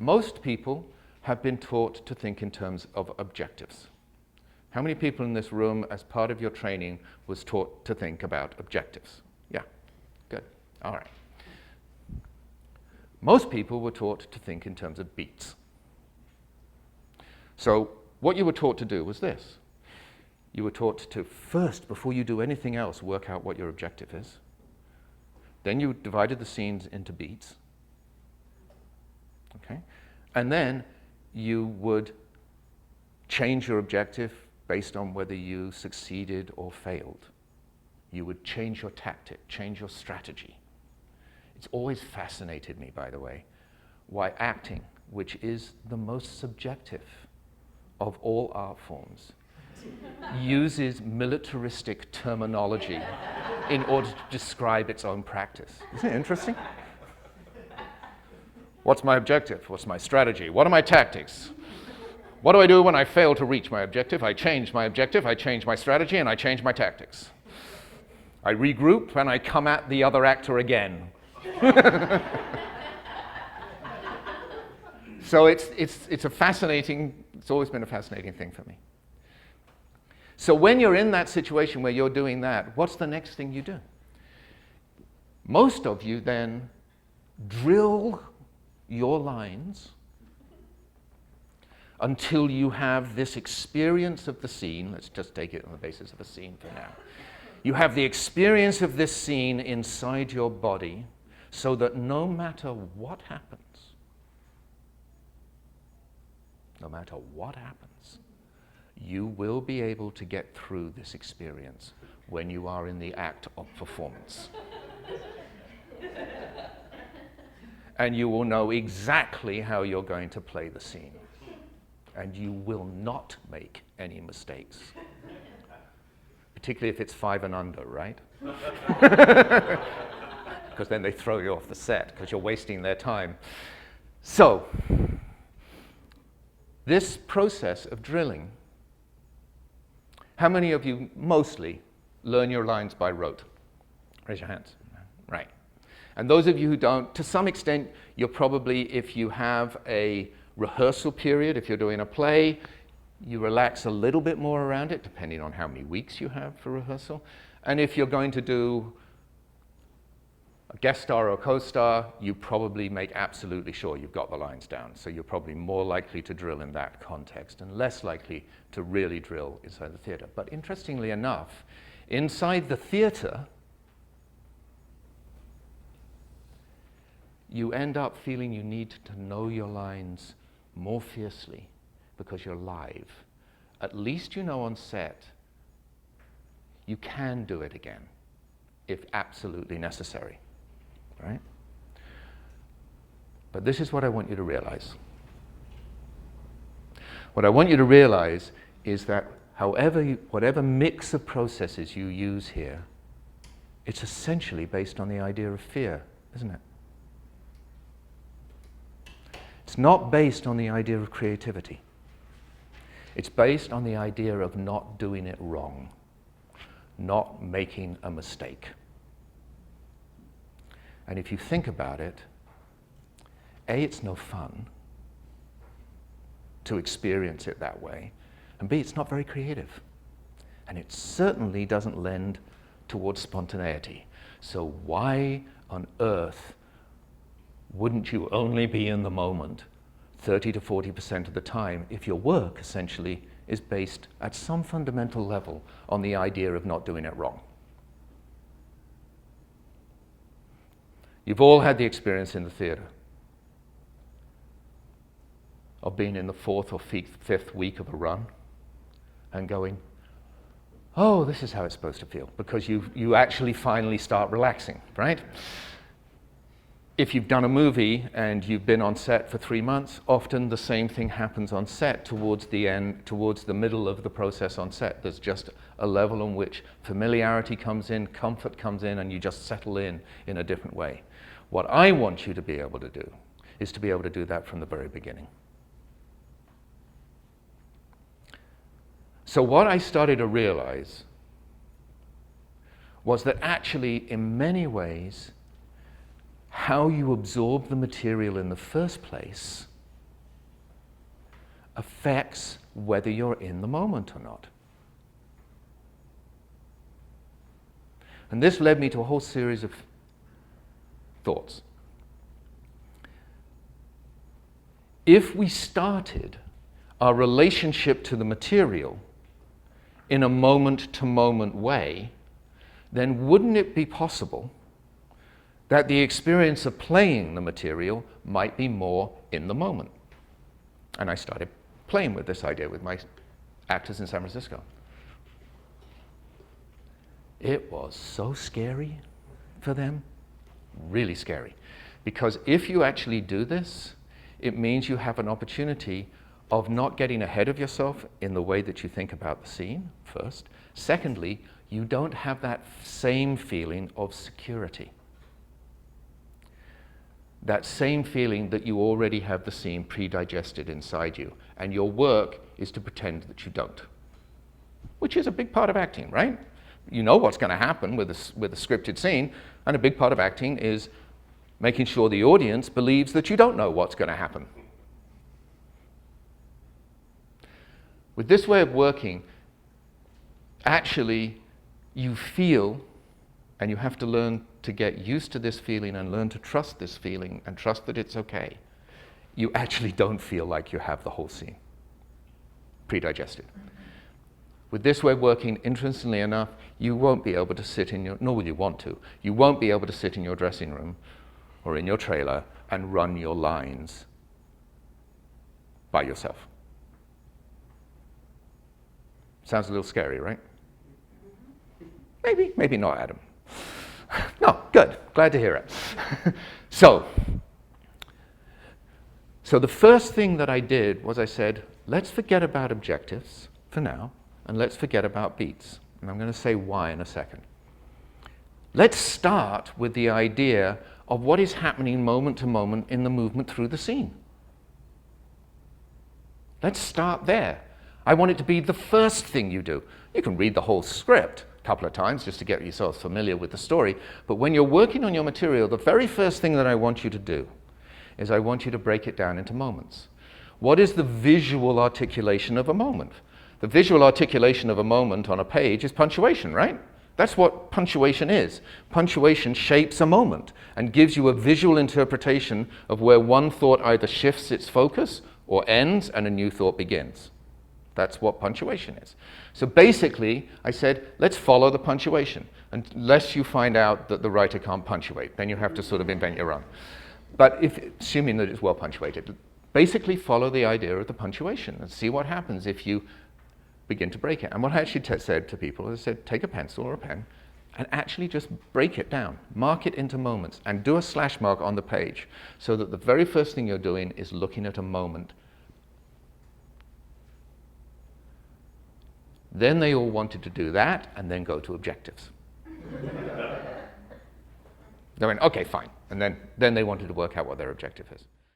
Most people have been taught to think in terms of objectives. How many people in this room, as part of your training, was taught to think about objectives? Yeah, good. All right. Most people were taught to think in terms of beats. So what you were taught to do was this. You were taught to first, before you do anything else, work out what your objective is. Then you divided the scenes into beats. Okay? And then you would change your objective based on whether you succeeded or failed. You would change your tactic, change your strategy. It's always fascinated me, by the way, why acting, which is the most subjective of all art forms, uses militaristic terminology in order to describe its own practice. Isn't it interesting? What's my objective? What's my strategy? What are my tactics? What do I do when I fail to reach my objective? I change my objective, I change my strategy, and I change my tactics. I regroup and I come at the other actor again. So it's a fascinating, it's always been a fascinating thing for me. So when you're in that situation where you're doing that, what's the next thing you do? Most of you then drill your lines until you have this experience of the scene. Let's just take it on the basis of a scene for now. You have the experience of this scene inside your body so that no matter what happens, you will be able to get through this experience when you are in the act of performance. And you will know exactly how you're going to play the scene. And you will not make any mistakes. Particularly if it's 5 and under, right? Because then they throw you off the set because you're wasting their time. So, this process of drilling, how many of you mostly learn your lines by rote? Raise your hands. Right. And those of you who don't, to some extent, you're probably, if you have a rehearsal period, if you're doing a play, you relax a little bit more around it, depending on how many weeks you have for rehearsal. And if you're going to do a guest star or a co-star, you probably make absolutely sure you've got the lines down. So you're probably more likely to drill in that context and less likely to really drill inside the theater. But interestingly enough, inside the theater, you end up feeling you need to know your lines more fiercely because you're live. At least you know on set you can do it again if absolutely necessary, right? But this is what I want you to realize. What I want you to realize is that whatever mix of processes you use here, it's essentially based on the idea of fear, isn't it? It's not based on the idea of creativity. It's based on the idea of not doing it wrong, not making a mistake. And if you think about it, A, it's no fun to experience it that way, and B, it's not very creative. And it certainly doesn't lend towards spontaneity. So why on earth wouldn't you only be in the moment 30 to 40% of the time if your work essentially is based at some fundamental level on the idea of not doing it wrong? You've all had the experience in the theater of being in the 4th or 5th week of a run and going, oh, this is how it's supposed to feel, because you actually finally start relaxing, right? If you've done a movie and you've been on set for 3 months, often the same thing happens on set towards the end, towards the middle of the process on set. There's just a level in which familiarity comes in, comfort comes in, and you just settle in a different way. What I want you to be able to do is to be able to do that from the very beginning. So what I started to realize was that actually, in many ways, how you absorb the material in the first place affects whether you're in the moment or not. And this led me to a whole series of thoughts. If we started our relationship to the material in a moment-to-moment way, then wouldn't it be possible that the experience of playing the material might be more in the moment? And I started playing with this idea with my actors in San Francisco. It was so scary for them, really scary. Because if you actually do this, it means you have an opportunity of not getting ahead of yourself in the way that you think about the scene, first. Secondly, you don't have that same feeling of security. That same feeling that you already have the scene pre-digested inside you, and your work is to pretend that you don't. Which is a big part of acting, right? You know what's going to happen with a scripted scene, and a big part of acting is making sure the audience believes that you don't know what's going to happen. With this way of working, actually, you feel, and you have to learn to get used to this feeling and learn to trust this feeling and trust that it's okay. You actually don't feel like you have the whole scene pre-digested. With this way of working, interestingly enough, you won't be able to sit in your, nor will you want to, you won't be able to sit in your dressing room or in your trailer and run your lines by yourself. Sounds a little scary, right? Maybe, maybe not, Adam. No, good, glad to hear it. So the first thing that I did was I said, let's forget about objectives for now, and let's forget about beats. And I'm going to say why in a second. Let's start with the idea of what is happening moment to moment in the movement through the scene. Let's start there. I want it to be the first thing you do. You can read the whole script a couple of times just to get yourself familiar with the story, but when you're working on your material, the very first thing that I want you to do is I want you to break it down into moments. What is the visual articulation of a moment? The visual articulation of a moment on a page is punctuation, right? That's what punctuation is. Punctuation shapes a moment and gives you a visual interpretation of where one thought either shifts its focus or ends and a new thought begins. That's what punctuation is. So basically, I said, let's follow the punctuation, unless you find out that the writer can't punctuate. Then you have to sort of invent your own. But assuming that it's well punctuated, basically follow the idea of the punctuation and see what happens if you begin to break it. And what I actually said to people is I said, take a pencil or a pen and actually just break it down, mark it into moments, and do a slash mark on the page so that the very first thing you're doing is looking at a moment. Then they all wanted to do that and then go to objectives. They went, okay, fine. And then they wanted to work out what their objective is.